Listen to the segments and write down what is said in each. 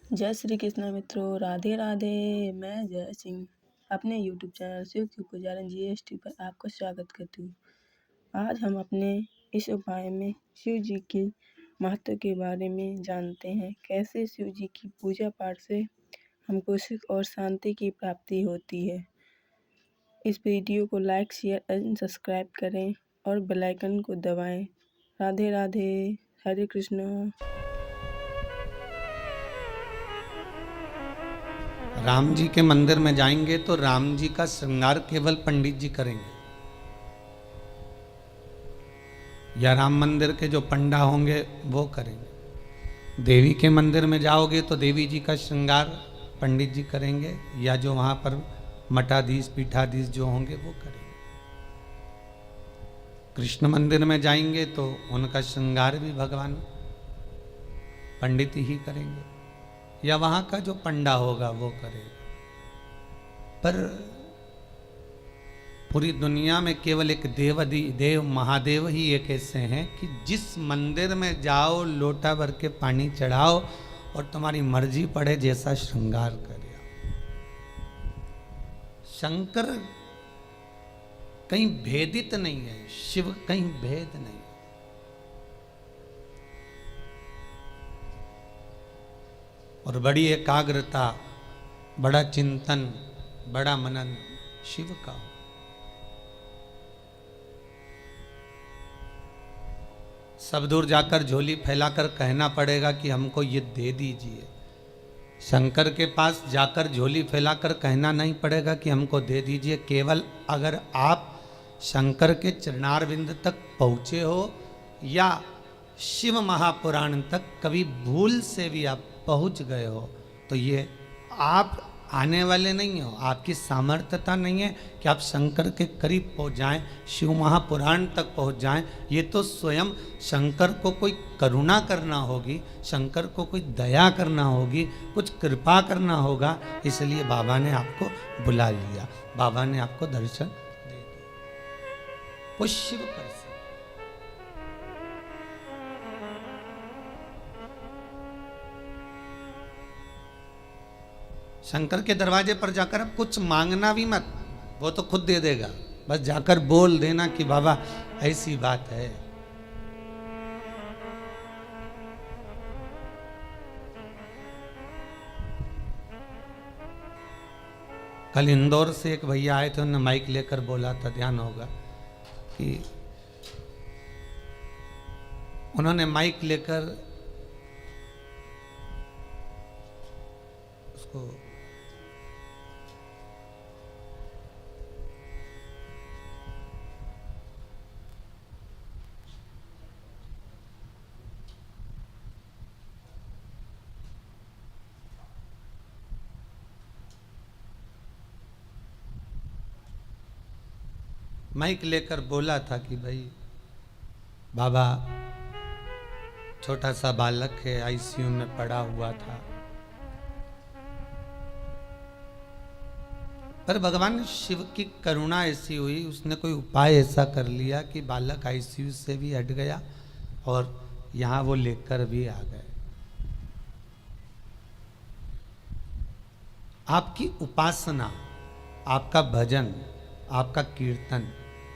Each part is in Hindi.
जय श्री कृष्ण मित्रों, राधे राधे। मैं जय सिंह अपने YouTube चैनल शिव की पुजारन GST पर आपका स्वागत करती हूँ। आज हम अपने इस उपाय में शिव जी की महत्व के बारे में जानते हैं। कैसे शिव जी की पूजा पाठ से हमको सुख और शांति की प्राप्ति होती है। इस वीडियो को लाइक, शेयर एंड सब्सक्राइब करें और बेल आइकन को दबाएं। राधे राधे, हरे कृष्ण। राम जी के मंदिर में जाएंगे तो राम जी का श्रृंगार केवल पंडित जी करेंगे, या राम मंदिर के जो पंडा होंगे वो करेंगे। देवी के मंदिर में जाओगे तो देवी जी का श्रृंगार पंडित जी करेंगे, या जो वहां पर मठाधीश पीठाधीश जो होंगे वो करेंगे। कृष्ण मंदिर में जाएंगे तो उनका श्रृंगार भी भगवान पंडित ही करेंगे, या वहां का जो पंडा होगा वो करेगा। पर पूरी दुनिया में केवल एक देव महादेव ही एक ऐसे हैं कि जिस मंदिर में जाओ लोटा भर के पानी चढ़ाओ और तुम्हारी मर्जी पड़े जैसा श्रृंगार करे। शंकर कहीं भेदित नहीं है, शिव कहीं भेद नहीं। और बड़ी एकाग्रता, बड़ा चिंतन, बड़ा मनन शिव का हो। सब दूर जाकर झोली फैलाकर कहना पड़ेगा कि हमको ये दे दीजिए। शंकर के पास जाकर झोली फैलाकर कहना नहीं पड़ेगा कि हमको दे दीजिए। केवल अगर आप शंकर के चरणारविंद तक पहुँचे हो या शिव महापुराण तक कभी भूल से भी आप पहुँच गए हो तो ये आप आने वाले नहीं हो, आपकी सामर्थ्यता नहीं है कि आप शंकर के करीब पहुंच जाएं, शिव महापुराण तक पहुंच जाएं। ये तो स्वयं शंकर को कोई करुणा करना होगी, शंकर को कोई दया करना होगी, कुछ कृपा करना होगा। इसलिए बाबा ने आपको बुला लिया, बाबा ने आपको दर्शन दे दिया। वो शिव कर सकते। शंकर के दरवाजे पर जाकर अब कुछ मांगना भी मत, वो तो खुद दे देगा। बस जाकर बोल देना कि बाबा ऐसी बात है। कल इंदौर से एक भैया आए थे, उन्होंने माइक लेकर बोला था, ध्यान होगा कि उन्होंने माइक लेकर उसको माइक लेकर बोला था कि भाई बाबा छोटा सा बालक है, आईसीयू में पड़ा हुआ था, पर भगवान शिव की करुणा ऐसी हुई, उसने कोई उपाय ऐसा कर लिया कि बालक आईसीयू से भी हट गया और यहाँ वो लेकर भी आ गए। आपकी उपासना, आपका भजन, आपका कीर्तन,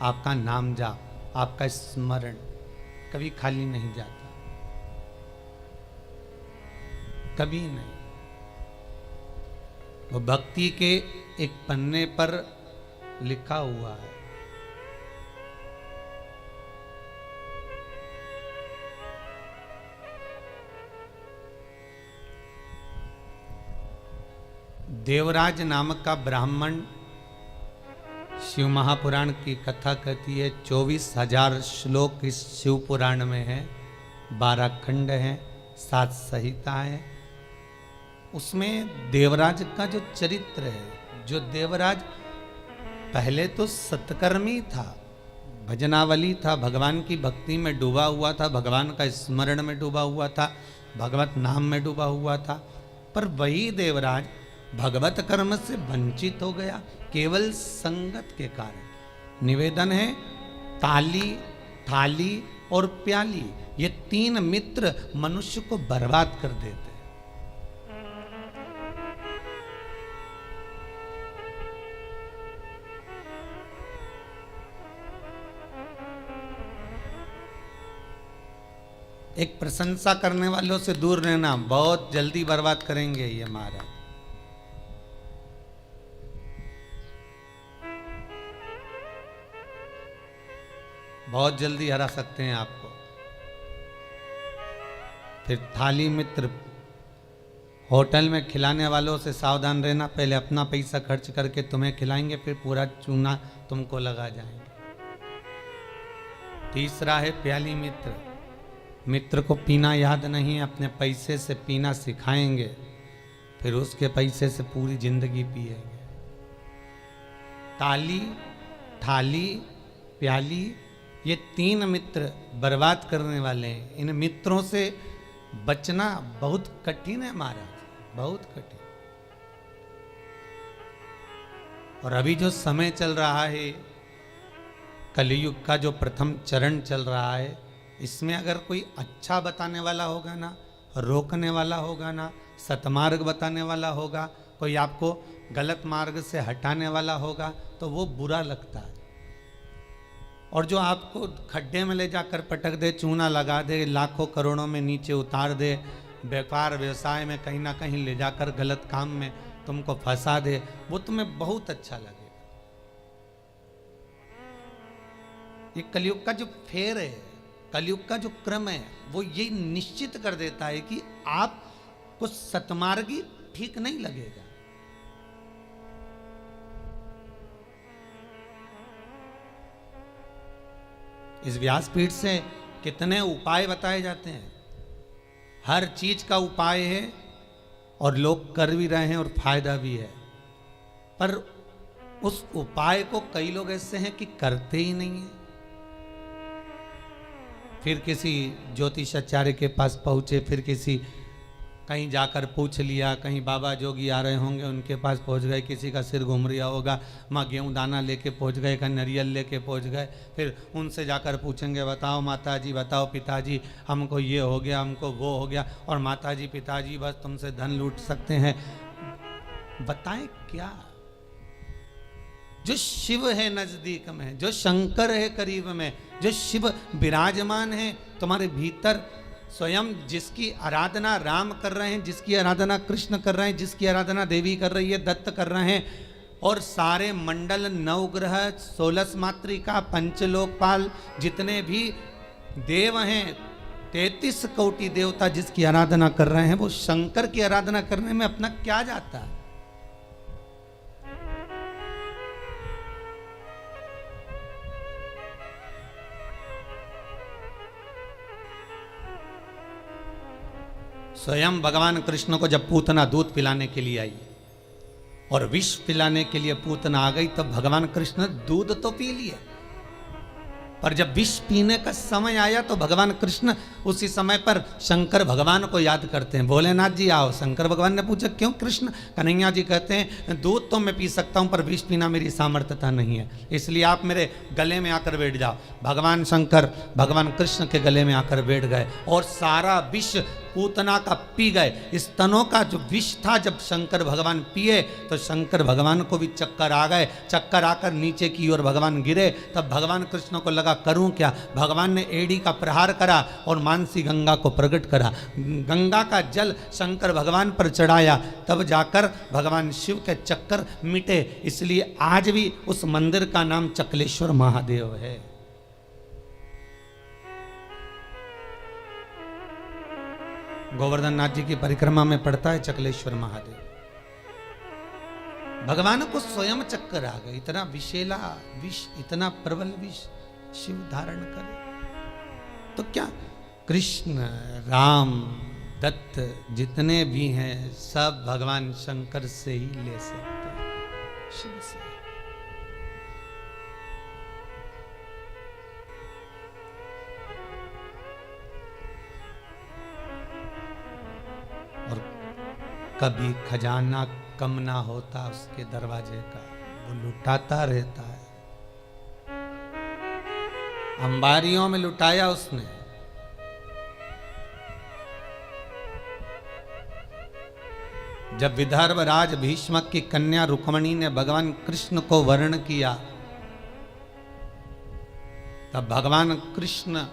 आपका नाम जाप, आपका स्मरण कभी खाली नहीं जाता, कभी नहीं। वो भक्ति के एक पन्ने पर लिखा हुआ है। देवराज नामक का ब्राह्मण शिव महापुराण की कथा कहती है। 24,000 श्लोक इस शिव पुराण में है, 12 खंड हैं, 7 संहिता हैं। उसमें देवराज का जो चरित्र है, जो देवराज पहले तो सत्कर्मी था, भजनावली था, भगवान की भक्ति में डूबा हुआ था, भगवान का स्मरण में डूबा हुआ था, भगवत नाम में डूबा हुआ था। पर वही देवराज भगवत कर्म से वंचित हो गया केवल संगत के कारण। निवेदन है, ताली, थाली और प्याली, ये 3 मित्र मनुष्य को बर्बाद कर देते हैं। एक प्रशंसा करने वालों से दूर रहना, बहुत जल्दी बर्बाद करेंगे ये महाराज। बहुत जल्दी हरा सकते हैं आपको। फिर थाली मित्र, होटल में खिलाने वालों से सावधान रहना, पहले अपना पैसा खर्च करके तुम्हें खिलाएंगे, फिर पूरा चूना तुमको लगा जाएंगे। तीसरा है प्याली मित्र, मित्र को पीना याद नहीं, अपने पैसे से पीना सिखाएंगे, फिर उसके पैसे से पूरी जिंदगी पिएंगे। ताली, थाली, प्याली, ये तीन मित्र बर्बाद करने वाले हैं। इन मित्रों से बचना बहुत कठिन है महाराज, बहुत कठिन। और अभी जो समय चल रहा है, कलयुग का जो प्रथम चरण चल रहा है, इसमें अगर कोई अच्छा बताने वाला होगा ना, रोकने वाला होगा ना, सतमार्ग बताने वाला होगा, कोई आपको गलत मार्ग से हटाने वाला होगा, तो वो बुरा लगता है। और जो आपको खड्डे में ले जाकर पटक दे, चूना लगा दे, लाखों करोड़ों में नीचे उतार दे, व्यापार व्यवसाय में कहीं ना कहीं ले जाकर गलत काम में तुमको फंसा दे, वो तुम्हें बहुत अच्छा लगेगा। ये कलयुग का जो फेर है, कलयुग का जो क्रम है, वो ये निश्चित कर देता है कि आपको सतमार्गी ठीक नहीं लगेगा। इस व्यासपीठ से कितने उपाय बताए जाते हैं, हर चीज का उपाय है और लोग कर भी रहे हैं और फायदा भी है, पर उस उपाय को कई लोग ऐसे हैं कि करते ही नहीं है। फिर किसी ज्योतिषाचार्य के पास पहुंचे, फिर किसी कहीं जाकर पूछ लिया, कहीं बाबा जोगी आ रहे होंगे उनके पास पहुंच गए, किसी का सिर घूम रहा होगा, माँ गेहूँ दाना लेके पहुंच गए, कहीं नारियल लेके पहुंच गए, फिर उनसे जाकर पूछेंगे, बताओ माता जी, बताओ पिताजी, हमको ये हो गया, हमको वो हो गया, और माता जी पिताजी बस तुमसे धन लूट सकते हैं। बताएं क्या? जो शिव है नजदीक में, जो शंकर है करीब में, जो शिव विराजमान है तुम्हारे भीतर, स्वयं जिसकी आराधना राम कर रहे हैं, जिसकी आराधना कृष्ण कर रहे हैं, जिसकी आराधना देवी कर रही है, दत्त कर रहे हैं, और सारे मंडल, नवग्रह, 16 मातृका, पंचलोकपाल, जितने भी देव हैं, 33 कोटि देवता जिसकी आराधना कर रहे हैं, वो शंकर की आराधना करने में अपना क्या जाता है? स्वयं भगवान कृष्ण को जब पूतना दूध पिलाने के लिए आई और विष पिलाने के लिए पूतना आ गई, तब भगवान कृष्ण दूध तो पी लिए, पर जब विष पीने का समय आया तो भगवान कृष्ण उसी समय पर शंकर भगवान को याद करते हैं। भोलेनाथ जी आओ। शंकर भगवान ने पूछा क्यों कृष्ण? कन्हैया जी कहते हैं दूध तो मैं पी सकता हूं, पर विष पीना मेरी सामर्थ्यता नहीं है, इसलिए आप मेरे गले में आकर बैठ जाओ। भगवान शंकर भगवान कृष्ण के गले में आकर बैठ गए और सारा विष पूतना का पी गए। स्तनों का जो विष था जब शंकर भगवान पिए तो शंकर भगवान को भी चक्कर आ गए। चक्कर आकर नीचे की ओर भगवान गिरे। तब भगवान कृष्ण को लगा करूं क्या? भगवान ने एड़ी का प्रहार करा और मानसी गंगा को प्रकट करा। गंगा का जल शंकर भगवान पर चढ़ाया, तब जाकर भगवान शिव के चक्कर मिटे। इसलिए आज भी उस मंदिर का नाम चकलेश्वर महादेव है। गोवर्धन नाथ जी की परिक्रमा में पड़ता है चकलेश्वर महादेव। भगवान को स्वयं चक्कर आ गए। इतना विषैला विष, इतना प्रबल विष शिव धारण करे तो क्या? कृष्ण, राम, दत्त जितने भी हैं सब भगवान शंकर से ही ले सकते हैं, शिव से। और कभी खजाना कम ना होता उसके दरवाजे का, वो लुटाता रहता है। अंबारियों में लुटाया उसने। जब विदर्भ राज भीष्मक की कन्या रुक्मणी ने भगवान कृष्ण को वर्ण किया, तब भगवान कृष्ण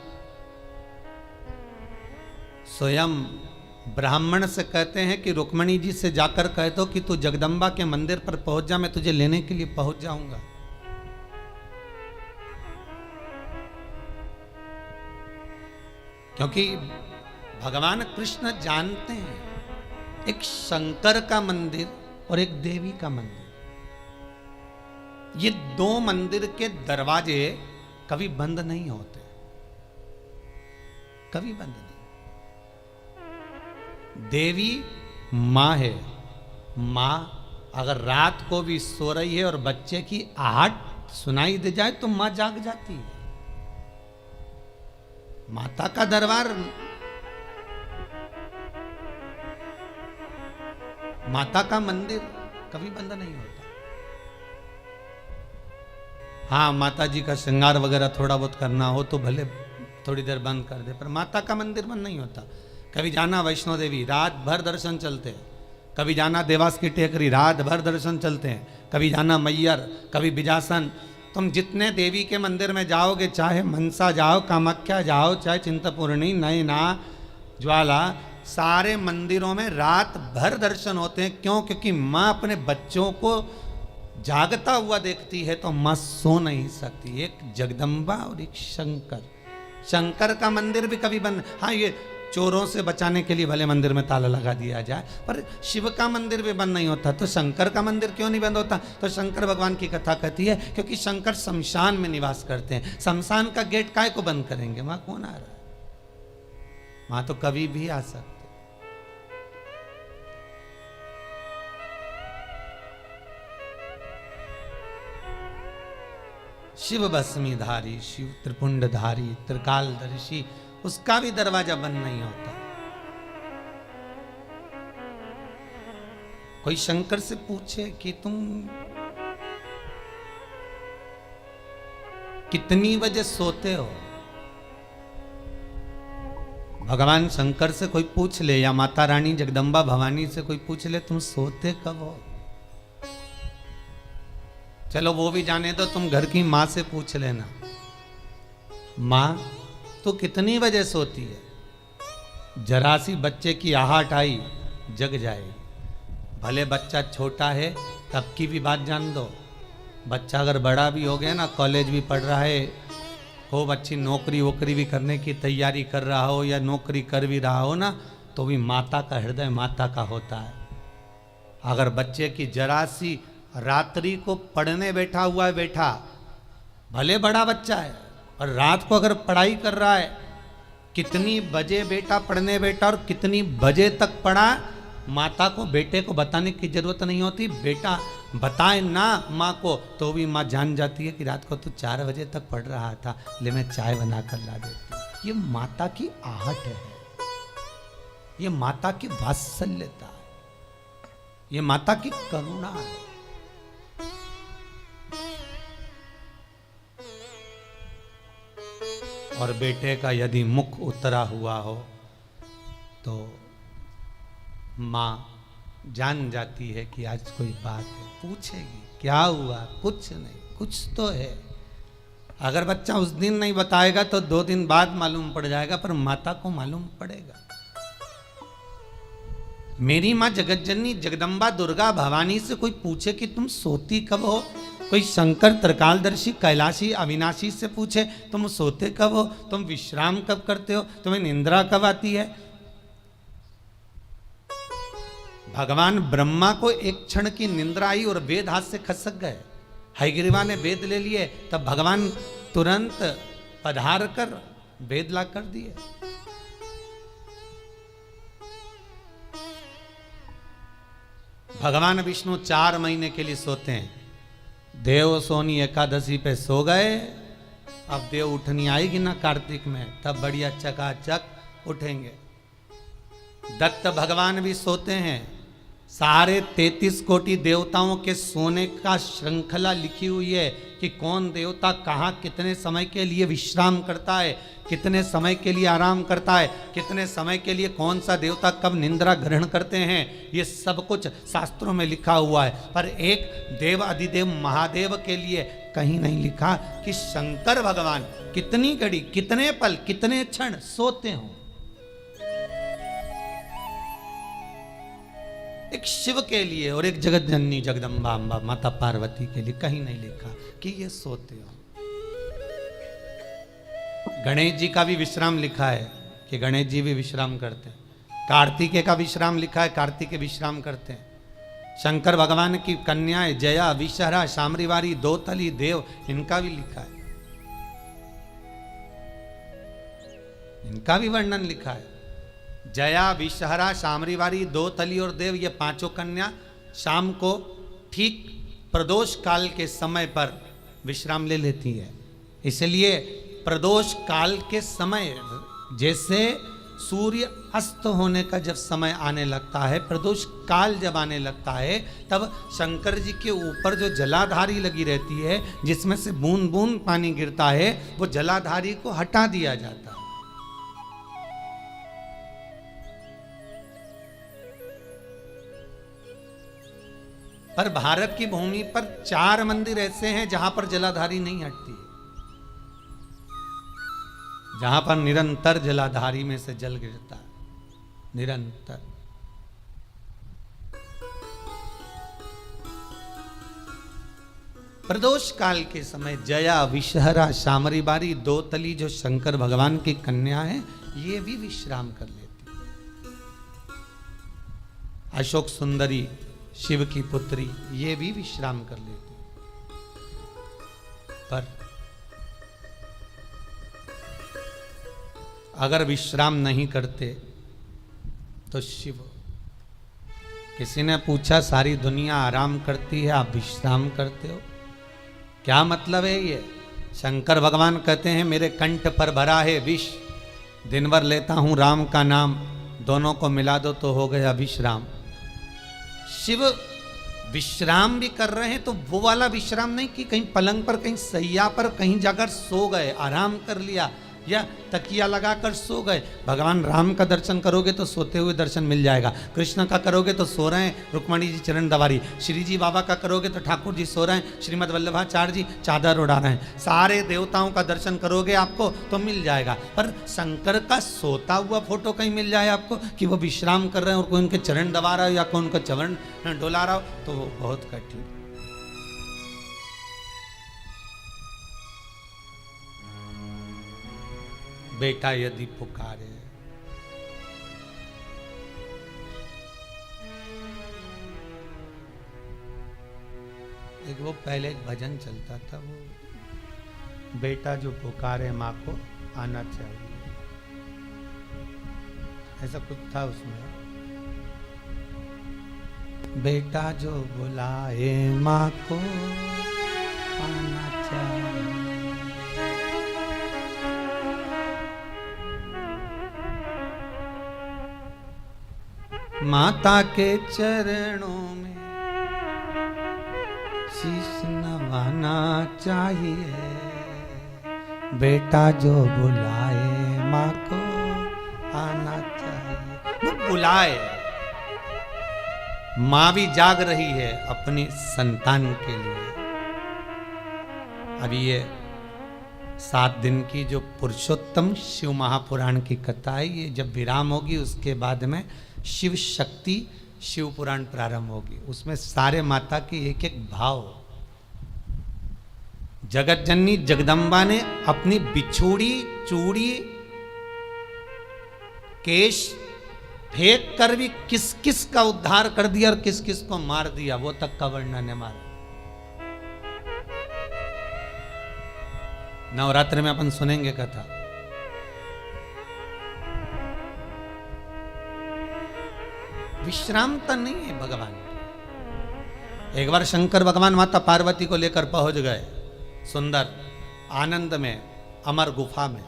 स्वयं ब्राह्मण से कहते हैं कि रुक्मणी जी से जाकर कह दो कि तू जगदम्बा के मंदिर पर पहुंच जा, मैं तुझे लेने के लिए पहुंच जाऊंगा। क्योंकि भगवान कृष्ण जानते हैं एक शंकर का मंदिर और एक देवी का मंदिर, ये दो मंदिर के दरवाजे कभी बंद नहीं होते, कभी बंद नहीं। देवी मां है, मां अगर रात को भी सो रही है और बच्चे की आहट सुनाई दे जाए तो मां जाग जाती है। माता का दरबार, माता का मंदिर कभी बंद नहीं होता। हाँ, माता जी का श्रृंगार वगैरह थोड़ा बहुत करना हो तो भले थोड़ी देर बंद कर दे, पर माता का मंदिर बंद नहीं होता। कभी जाना वैष्णो देवी, रात भर दर्शन चलते हैं। कभी जाना देवास की टेकरी, रात भर दर्शन चलते हैं। कभी जाना मैयर, कभी बिजासन। तुम जितने देवी के मंदिर में जाओगे, चाहे मनसा जाओ, कामाख्या जाओ, चाहे चिंतपूर्णी, नैना, ज्वाला, सारे मंदिरों में रात भर दर्शन होते हैं। क्यों? क्योंकि माँ अपने बच्चों को जागता हुआ देखती है तो माँ सो नहीं सकती। एक जगदम्बा और एक शंकर। शंकर का मंदिर भी कभी बंद, हाँ ये चोरों से बचाने के लिए भले मंदिर में ताला लगा दिया जाए, पर शिव का मंदिर भी बंद नहीं होता। तो शंकर का मंदिर क्यों नहीं बंद होता? तो शंकर भगवान की कथा कहती है क्योंकि शंकर शमशान में निवास करते हैं। शमशान का गेट काहे को बंद करेंगे? वहां कौन आ रहा है? वहां तो कभी भी आ सकते। शिव भस्मीधारी, शिव त्रिपुंडधारी, त्रिकालदर्शी, उसका भी दरवाजा बंद नहीं होता। कोई शंकर से पूछे कि तुम कितनी बजे सोते हो? भगवान शंकर से कोई पूछ ले या माता रानी जगदम्बा भवानी से कोई पूछ ले, तुम सोते कब हो? चलो वो भी जाने दो, तुम घर की माँ से पूछ लेना, माँ तो कितनी बजे सोती है? जरा सी बच्चे की आहट आई, जग जाएगी। भले बच्चा छोटा है तब की भी बात जान दो। बच्चा अगर बड़ा भी हो गया ना, कॉलेज भी पढ़ रहा है, खूब अच्छी नौकरी वोकरी भी करने की तैयारी कर रहा हो या नौकरी कर भी रहा हो ना, तो भी माता का हृदय माता का होता है। अगर बच्चे की जरा सी रात्रि को पढ़ने बैठा हुआ है, बैठा भले बड़ा बच्चा है और रात को अगर पढ़ाई कर रहा है, कितनी बजे बेटा पढ़ने बैठा और कितनी बजे तक पढ़ा, माता को बेटे को बताने की जरूरत नहीं होती। बेटा बताए ना माँ को तो भी माँ जान जाती है कि रात को तू 4 बजे तक पढ़ रहा था, ले मैं चाय बना कर ला देती। ये माता की आहट है, ये माता की वात्सल्यता है, ये माता की करुणा है। और बेटे का यदि मुख उतरा हुआ हो तो माँ जान जाती है कि आज कोई बात है, पूछेगी क्या हुआ, कुछ नहीं, कुछ तो है। अगर बच्चा उस दिन नहीं बताएगा तो 2 दिन बाद मालूम पड़ जाएगा, पर माता को मालूम पड़ेगा। मेरी माँ जगतजननी जगदम्बा दुर्गा भवानी से कोई पूछे कि तुम सोती कब हो, कोई शंकर त्रिकालदर्शी कैलाशी अविनाशी से पूछे तुम सोते कब हो, तुम विश्राम कब करते हो, तुम्हें निंद्रा कब आती है। भगवान ब्रह्मा को एक क्षण की निंद्रा आई और वेद हाथ से खसक गए। हयग्रीवा ने वेद ले लिए, तब भगवान तुरंत पधार कर वेद ला कर दिए। भगवान विष्णु 4 महीने के लिए सोते हैं। देव सोनी एकादशी पे सो गए, अब देव उठनी आएगी ना कार्तिक में, तब बढ़िया चकाचक उठेंगे। दत्त भगवान भी सोते हैं। सारे 33 कोटि देवताओं के सोने का श्रृंखला लिखी हुई है कि कौन देवता कहाँ कितने समय के लिए विश्राम करता है, कितने समय के लिए आराम करता है, कितने समय के लिए कौन सा देवता कब निंद्रा ग्रहण करते हैं, ये सब कुछ शास्त्रों में लिखा हुआ है। पर एक देव अधिदेव महादेव के लिए कहीं नहीं लिखा कि शंकर भगवान कितनी घड़ी, कितने पल, कितने क्षण सोते हों। एक शिव के लिए और एक जगत जननी जगदम्बा अम्बा माता पार्वती के लिए कहीं नहीं लिखा कि ये सोते हो। गणेश जी का भी विश्राम लिखा है कि गणेश जी भी विश्राम करते हैं। कार्तिकेय का विश्राम लिखा है, कार्तिकेय विश्राम करते हैं। शंकर भगवान की कन्याएं जया, विषहरा, शामरीवारी, दोतली, देव, इनका भी लिखा है, इनका भी वर्णन लिखा है। जया, विषहरा, शामरीवारी, दोतली और देव, ये पांचों कन्या शाम को ठीक प्रदोष काल के समय पर विश्राम ले लेती है। इसलिए प्रदोष काल के समय, जैसे सूर्य अस्त होने का जब समय आने लगता है, प्रदोष काल जब आने लगता है, तब शंकर जी के ऊपर जो जलाधारी लगी रहती है, जिसमें से बूंद बूंद पानी गिरता है, वो जलाधारी को हटा दिया जाता है। पर भारत की भूमि पर 4 मंदिर ऐसे हैं जहां पर जलाधारी नहीं हटती, जहां पर निरंतर जलाधारी में से जल गिरता है, निरंतर। प्रदोष काल के समय जया, विषहरा, शामरीबारी, दोतली जो शंकर भगवान की कन्या है, ये भी विश्राम कर लेती। अशोक सुंदरी, शिव की पुत्री, ये भी विश्राम कर लेती। पर अगर विश्राम नहीं करते तो शिव, किसी ने पूछा सारी दुनिया आराम करती है, आप विश्राम करते हो, क्या मतलब है ये? शंकर भगवान कहते हैं मेरे कंठ पर भरा है विष, दिन भर लेता हूं राम का नाम, दोनों को मिला दो तो हो गया विश्राम। शिव विश्राम भी कर रहे हैं तो वो वाला विश्राम नहीं कि कहीं पलंग पर, कहीं सैया पर, कहीं जाकर सो गए, आराम कर लिया या तकिया लगाकर सो गए। भगवान राम का दर्शन करोगे तो सोते हुए दर्शन मिल जाएगा, कृष्ण का करोगे तो सो रहे हैं रुक्मणी जी चरण दबारी, श्री जी बाबा का करोगे तो ठाकुर जी सो रहे हैं, श्रीमद वल्लभाचार्य जी चादर उड़ा रहे हैं। सारे देवताओं का दर्शन करोगे आपको तो मिल जाएगा, पर शंकर का सोता हुआ फोटो कहीं मिल जाए आपको कि वो विश्राम कर रहे हैं और कोई उनके चरण दबा रहा हो या कोई उनका चरण डोला रहा हो, तो वो बहुत कठिन। बेटा यदि पुकारे, एक वो पहले एक भजन चलता था, वो बेटा जो पुकारे माँ को आना चाहिए, ऐसा कुछ था उसमें। बेटा जो बुलाए माँ को आना चाहिए। माता के चरणों में शीश नवाना चाहिए, बेटा जो बुलाए माँ को आना चाहिए। वो बुलाए, माँ भी जाग रही है अपनी संतान के लिए। अभी ये 7 दिन की जो पुरुषोत्तम शिव महापुराण की कथा है, ये जब विराम होगी उसके बाद में शिव शक्ति शिव पुराण प्रारंभ होगी। उसमें सारे माता के एक एक भाव, जगत जननी जगदम्बा ने अपनी बिछोड़ी चूड़ी केश फेंक कर भी किस किस का उद्धार कर दिया और किस किस को मार दिया, वो तक का वर्णन है मारा। नवरात्र में अपन सुनेंगे कथा। विश्रामता नहीं है भगवान। एक बार शंकर भगवान माता पार्वती को लेकर पहुंच गए सुंदर आनंद में, अमर गुफा में।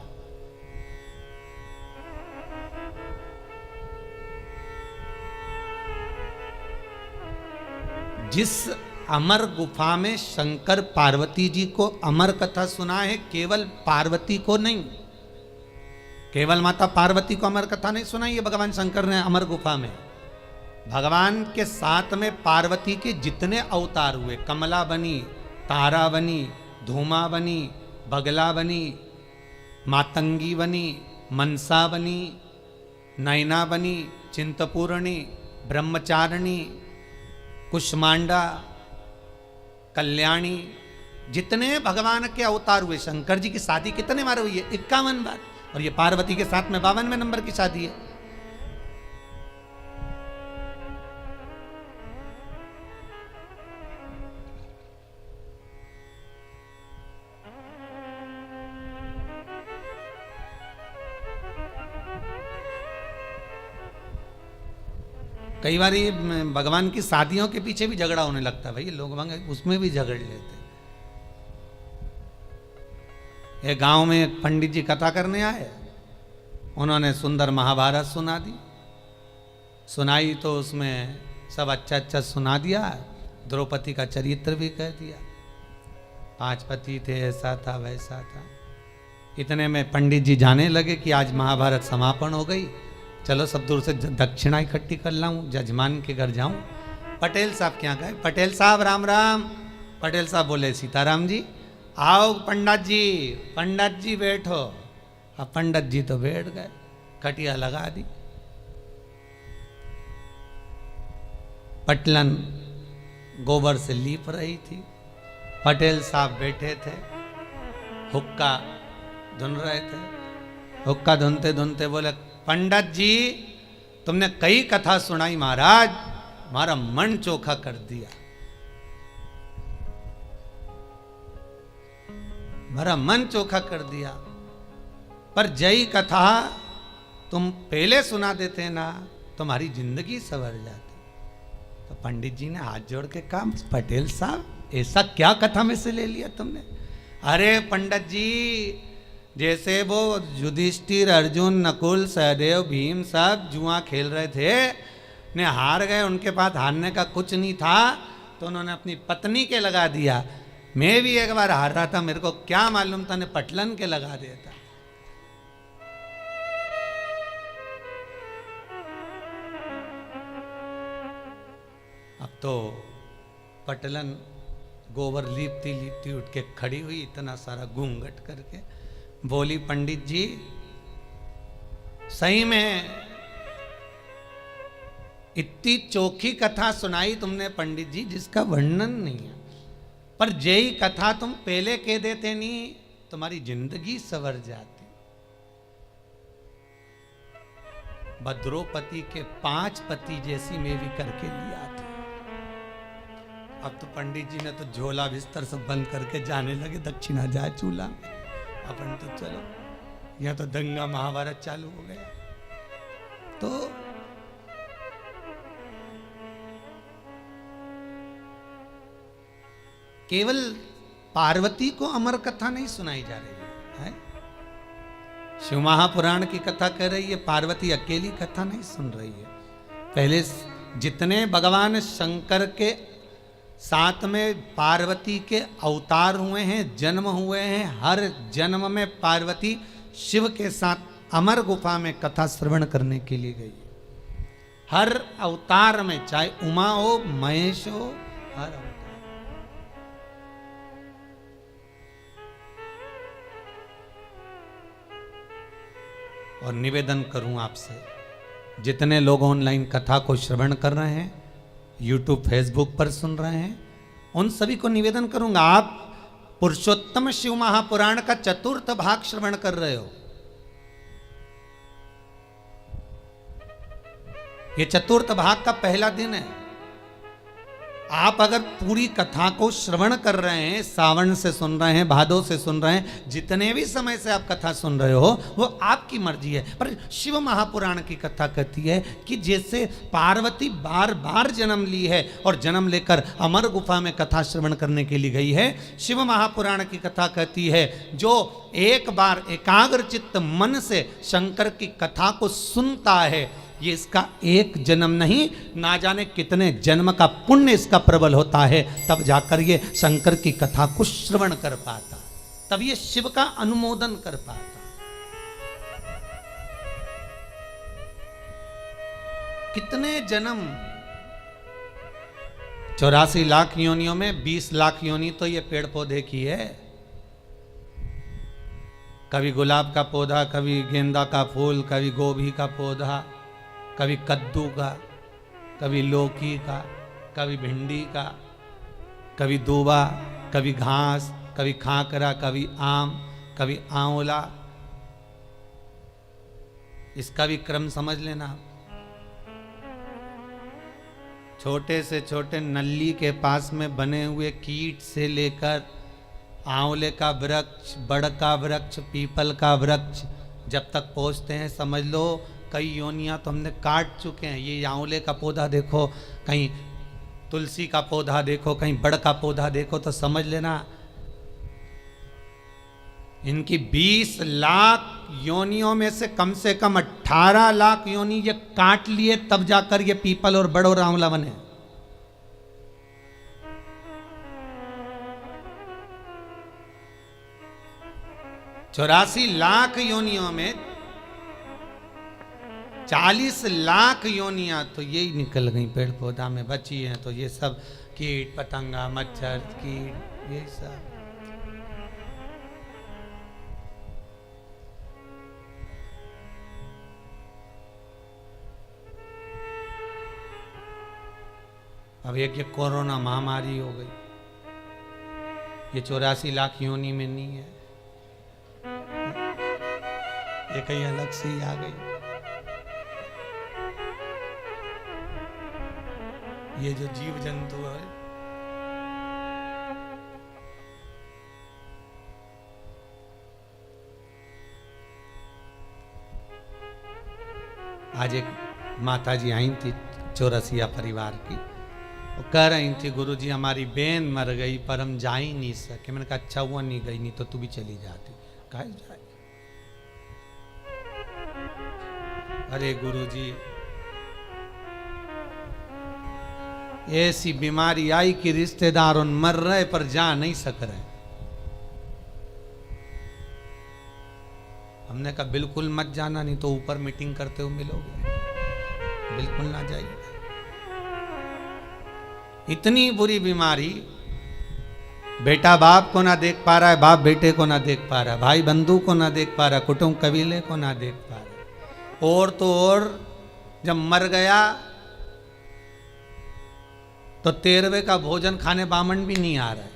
जिस अमर गुफा में शंकर पार्वती जी को अमर कथा सुना है, केवल पार्वती को नहीं, केवल माता पार्वती को अमर कथा नहीं सुनाई है भगवान शंकर ने अमर गुफा में। भगवान के साथ में पार्वती के जितने अवतार हुए, कमला बनी, तारा बनी, धूमा बनी, बगला बनी, मातंगी बनी, मनसा बनी, नैना बनी, चिंतपूर्णी, ब्रह्मचारिणी, कुष्मांडा, कल्याणी, जितने भगवान के अवतार हुए, शंकर जी की शादी कितने बार हुई है? 51 बार। और ये पार्वती के साथ में 52वें नंबर की शादी है। कई बार ये भगवान की शादियों के पीछे भी झगड़ा होने लगता है भाई, लोग उसमें भी झगड़ लेते। एक गांव में एक पंडित जी कथा करने आए, उन्होंने सुंदर महाभारत सुना दी, सुनाई तो उसमें सब अच्छा अच्छा सुना दिया, द्रौपदी का चरित्र भी कह दिया, 5 पति थे, ऐसा था वैसा था। इतने में पंडित जी जाने लगे कि आज महाभारत समापन हो गई, चलो सब दूर से दक्षिणा इकट्ठी कर लाऊं, जजमान के घर जाऊं। पटेल साहब क्या गए, पटेल साहब राम राम। पटेल साहब बोले सीताराम जी। आओ पंडित जी बैठो। अब पंडित जी तो बैठ गए, खटिया लगा दी, पटलन गोबर से लीप रही थी, पटेल साहब बैठे थे, हुक्का धुन रहे थे। हुक्का धुनते धुनते बोले, पंडित जी तुमने कई कथा सुनाई महाराज, हमारा मन चोखा कर दिया, हमारा मन चोखा कर दिया, पर जय कथा तुम पहले सुना देते ना, तुम्हारी जिंदगी संवर जाती। तो पंडित जी ने हाथ जोड़ के कहा, पटेल साहब ऐसा क्या कथा में से ले लिया तुमने? अरे पंडित जी, जैसे वो युधिष्ठिर, अर्जुन, नकुल, सहदेव, भीम सब जुआ खेल रहे थे, ने हार गए, उनके पास हारने का कुछ नहीं था, तो उन्होंने अपनी पत्नी के लगा दिया। मैं भी एक बार हार रहा था, मेरे को क्या मालूम था, ने पटलन के लगा दिया था। अब तो पटलन गोबर लीपती लीपती उठ के खड़ी हुई, इतना सारा घूंघट करके बोली, पंडित जी सही में इतनी चोखी कथा सुनाई तुमने पंडित जी, जिसका वर्णन नहीं है, पर जय कथा तुम पहले कह देते नहीं, तुम्हारी जिंदगी संवर जाती। द्रौपदी के 5 पति जैसी मैं भी करके लिया थी। अब तो पंडित जी ने तो झोला बिस्तर सब बंद करके जाने लगे, दक्षिणा जाए चूल्हा में, अपन तो चलो, यहां तो दंगा महाभारत चालू हो गया। तो केवल पार्वती को अमर कथा नहीं सुनाई जा रही है, शिव महापुराण की कथा कह रही है, पार्वती अकेली कथा नहीं सुन रही है। पहले जितने भगवान शंकर के साथ में पार्वती के अवतार हुए हैं, जन्म हुए हैं, हर जन्म में पार्वती शिव के साथ अमर गुफा में कथा श्रवण करने के लिए गई। हर अवतार में, चाहे उमा हो, महेश हो, हर अवतार। और निवेदन करूं आपसे, जितने लोग ऑनलाइन कथा को श्रवण कर रहे हैं, यूट्यूब फेसबुक पर सुन रहे हैं, उन सभी को निवेदन करूंगा, आप पुरुषोत्तम शिव महापुराण का 4th भाग श्रवण कर रहे हो। ये 4th भाग का पहला दिन है। आप अगर पूरी कथा को श्रवण कर रहे हैं, सावन से सुन रहे हैं, भादो से सुन रहे हैं, जितने भी समय से आप कथा सुन रहे हो, वो आपकी मर्जी है। पर शिव महापुराण की कथा कहती है कि जैसे पार्वती बार बार जन्म ली है और जन्म लेकर अमर गुफा में कथा श्रवण करने के लिए गई है, शिव महापुराण की कथा कहती है जो एक बार एकाग्र चित्त मन से शंकर की कथा को सुनता है, ये इसका एक जन्म नहीं, ना जाने कितने जन्म का पुण्य इसका प्रबल होता है, तब जाकर ये शंकर की कथा को श्रवण कर पाता, तब ये शिव का अनुमोदन कर पाता। कितने जन्म, 84 लाख योनियों में 20 लाख योनि तो ये पेड़ पौधे की है। कभी गुलाब का पौधा, कभी गेंदा का फूल, कभी गोभी का पौधा, कभी कद्दू का, कभी लौकी का, कभी भिंडी का, कभी दूबा, कभी घास, कभी खाकरा, कभी आम, कभी आंवला। इसका भी क्रम समझ लेना। छोटे से छोटे नल्ली के पास में बने हुए कीट से लेकर आंवले का वृक्ष, बड़ का वृक्ष, पीपल का वृक्ष जब तक पहुंचते हैं, समझ लो कई योनियां तो हमने काट चुके हैं। ये आंवले का पौधा देखो, कहीं तुलसी का पौधा देखो, कहीं बड़ का पौधा देखो, तो समझ लेना इनकी 20 लाख योनियों में से कम 18 लाख योनि ये काट लिए, तब जाकर ये पीपल और बड़ और आंवला बने। चौरासी लाख योनियों में 40 लाख योनियां तो यही निकल गई पेड़ पौधा में बची हैं। तो ये सब कीट पतंगा, मच्छर, कीट, ये सब। अब एक ये कोरोना महामारी हो गई, ये 84 लाख योनि में नहीं है, ये कहीं अलग से ही आ गई। ये जो जीव जंतु है, आज एक माता जी आई थी चौरसिया परिवार की, वो कह रही थी गुरुजी हमारी बहन मर गई पर हम जा ही नहीं सके। मैंने कहा अच्छा हुआ नहीं गई, नहीं तो तू भी चली जाती। कहा जाए, अरे गुरुजी ऐसी बीमारी आई कि रिश्तेदार उन मर रहे पर जा नहीं सक रहे। हमने कहा बिल्कुल मत जाना, नहीं तो ऊपर मीटिंग करते हुए मिलोगे, बिल्कुल ना जाइए। इतनी बुरी बीमारी, बेटा बाप को ना देख पा रहा है, बाप बेटे को ना देख पा रहा है, भाई बंधु को ना देख पा रहा है, कुटुंब कबीले को ना देख पा रहा है। और तो और जब मर गया तो 13वें का भोजन खाने बामन भी नहीं आ रहा है।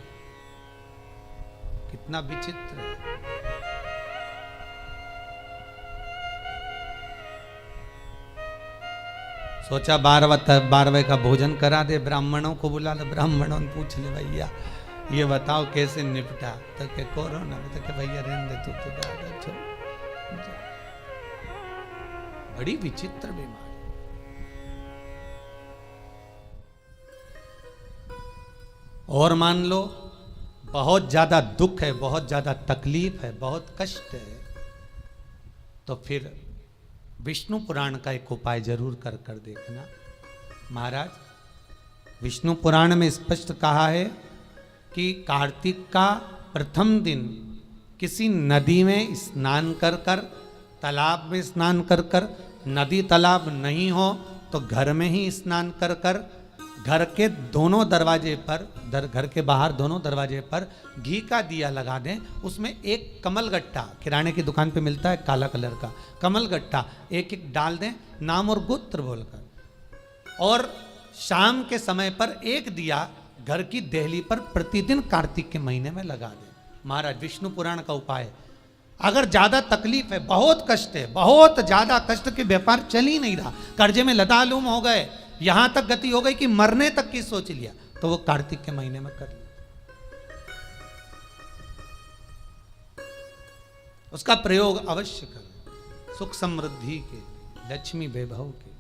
कितना विचित्र है। सोचा 12वें का भोजन करा दे, ब्राह्मणों को बुला ले, ब्राह्मणों ने पूछ ले भैया ये बताओ कैसे निपटा, तो के कोरोना में, तो के भैया रहने दे तू तो दादा। बड़ी विचित्र बीमारी। और मान लो बहुत ज्यादा दुख है, बहुत ज्यादा तकलीफ है, बहुत कष्ट है, तो फिर विष्णु पुराण का एक उपाय जरूर कर कर देखना। महाराज विष्णु पुराण में स्पष्ट कहा है कि कार्तिक का प्रथम दिन किसी नदी में स्नान कर कर, तालाब में स्नान कर कर, नदी तालाब नहीं हो तो घर में ही स्नान कर कर, घर के दोनों दरवाजे पर, घर के बाहर दोनों दरवाजे पर घी का दिया लगा दें, उसमें एक कमल गट्टा, किराने की दुकान पे मिलता है काला कलर का कमल गट्टा, एक एक डाल दें नाम और गोत्र बोलकर, और शाम के समय पर एक दिया घर की देहली पर प्रतिदिन कार्तिक के महीने में लगा दें। महाराज विष्णु पुराण का उपाय। अगर ज्यादा तकलीफ है, बहुत कष्ट है, बहुत ज्यादा कष्ट के व्यापार चल ही नहीं रहा, कर्जे में लतालूम हो गए, यहां तक गति हो गई कि मरने तक की सोच लिया, तो वो कार्तिक के महीने में कर लिया। उसका प्रयोग अवश्य करें, सुख समृद्धि के, लक्ष्मी वैभव के।